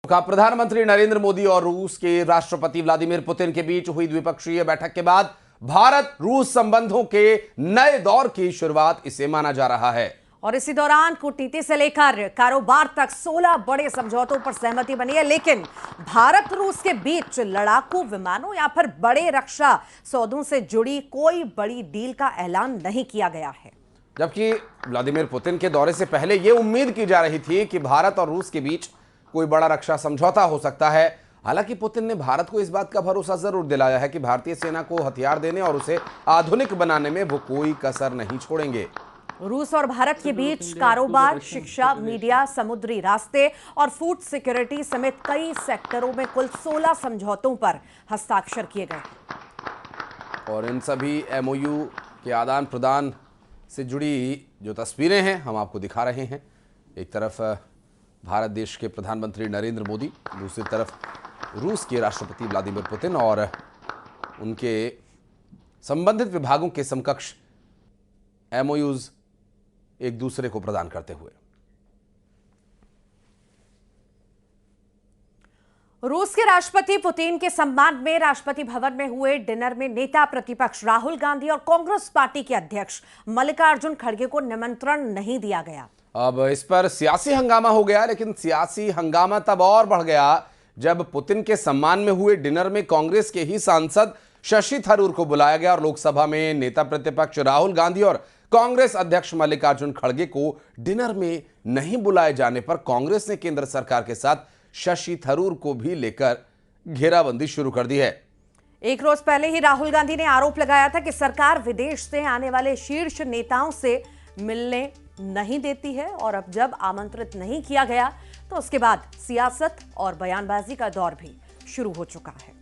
का प्रधानमंत्री नरेंद्र मोदी और रूस के राष्ट्रपति व्लादिमीर पुतिन के बीच हुई द्विपक्षीय बैठक के बाद भारत रूस संबंधों के नए दौर की शुरुआत इसे माना जा रहा है। और इसी दौरान कूटनीति से लेकर कारोबार तक 16 बड़े समझौतों पर सहमति बनी है, लेकिन भारत रूस के बीच लड़ाकू विमानों या फिर बड़े रक्षा सौदों से जुड़ी कोई बड़ी डील का ऐलान नहीं किया गया है। जबकि व्लादिमीर पुतिन के दौरे से पहले यह उम्मीद की जा रही थी कि भारत और रूस के बीच कोई बड़ा रक्षा समझौता हो सकता है। हालांकि पुतिन ने भारत को इस बात का भरोसा जरूर दिलाया है कि भारतीय सेना को हथियार देने और उसे आधुनिक बनाने में वो कोई कसर नहीं छोड़ेंगे। रूस और भारत के बीच कारोबार, शिक्षा, मीडिया, समुद्री रास्ते और फूड सिक्योरिटी समेत कई सेक्टरों में कुल 16 समझौतों पर हस्ताक्षर किए गए। और इन सभी एमओयू के आदान प्रदान से जुड़ी जो तस्वीरें हैं हम आपको दिखा रहे हैं। एक तरफ भारत देश के प्रधानमंत्री नरेंद्र मोदी, दूसरी तरफ रूस के राष्ट्रपति व्लादिमीर पुतिन और उनके संबंधित विभागों के समकक्ष एमओयूज एक दूसरे को प्रदान करते हुए। रूस के राष्ट्रपति पुतिन के सम्मान में राष्ट्रपति भवन में हुए डिनर में नेता प्रतिपक्ष राहुल गांधी और कांग्रेस पार्टी के अध्यक्ष मल्लिकार्जुन खड़गे को निमंत्रण नहीं दिया गया। अब इस पर सियासी हंगामा हो गया, लेकिन सियासी हंगामा तब और बढ़ गया जब पुतिन के सम्मान में हुए डिनर में कांग्रेस के ही सांसद शशि थरूर को बुलाया गया और लोकसभा में नेता प्रतिपक्ष राहुल गांधी और कांग्रेस अध्यक्ष मल्लिकार्जुन खड़गे को डिनर में नहीं बुलाए जाने पर कांग्रेस ने केंद्र सरकार के साथ शशि थरूर को भी लेकर घेराबंदी शुरू कर दी है। एक रोज पहले ही राहुल गांधी ने आरोप लगाया था कि सरकार विदेश से आने वाले शीर्ष नेताओं से मिलने नहीं देती है और अब जब आमंत्रित नहीं किया गया तो उसके बाद सियासत और बयानबाजी का दौर भी शुरू हो चुका है।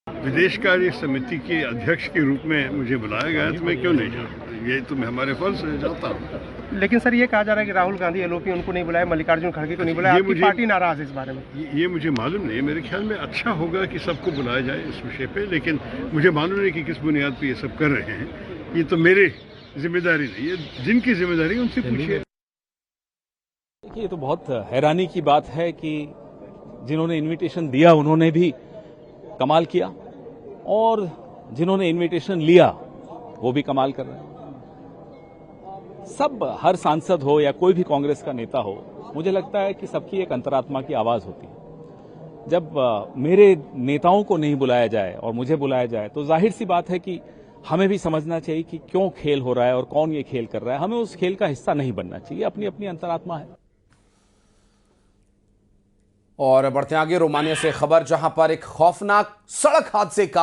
विदेश कार्य समिति के अध्यक्ष के रूप में मुझे बुलाया गया तो मैं क्यों नहीं जाऊँ? ये तो मैं हमारे फर्ज से जाता हूँ। लेकिन सर ये कहा जा रहा है कि राहुल गांधी एलओपी उनको नहीं बुलाया, मल्लिकार्जुन खड़गे को नहीं बुलाया, आपकी पार्टी नाराज है इस बारे में। ये मुझे मालूम नहीं। मेरे ख्याल में अच्छा होगा कि सबको बुलाया जाए इस विषय पे, लेकिन मुझे मालूम नहीं कि किस बुनियाद पे ये सब कर रहे हैं। ये तो मेरी जिम्मेदारी नहीं, ये जिनकी जिम्मेदारी उनसे पूछिए। देखिए, ये तो बहुत हैरानी की बात है कि जिन्होंने इन्विटेशन दिया उन्होंने भी कमाल किया और जिन्होंने इन्विटेशन लिया वो भी कमाल कर रहे हैं। सब, हर सांसद हो या कोई भी कांग्रेस का नेता हो, मुझे लगता है कि सबकी एक अंतरात्मा की आवाज होती है। जब मेरे नेताओं को नहीं बुलाया जाए और मुझे बुलाया जाए तो जाहिर सी बात है कि हमें भी समझना चाहिए कि क्यों खेल हो रहा है और कौन ये खेल कर रहा है। हमें उस खेल का हिस्सा नहीं बनना चाहिए। अपनी अपनी अंतरात्मा है। और बढ़ते आगे रोमानिया से खबर, जहां पर एक खौफनाक सड़क हादसे का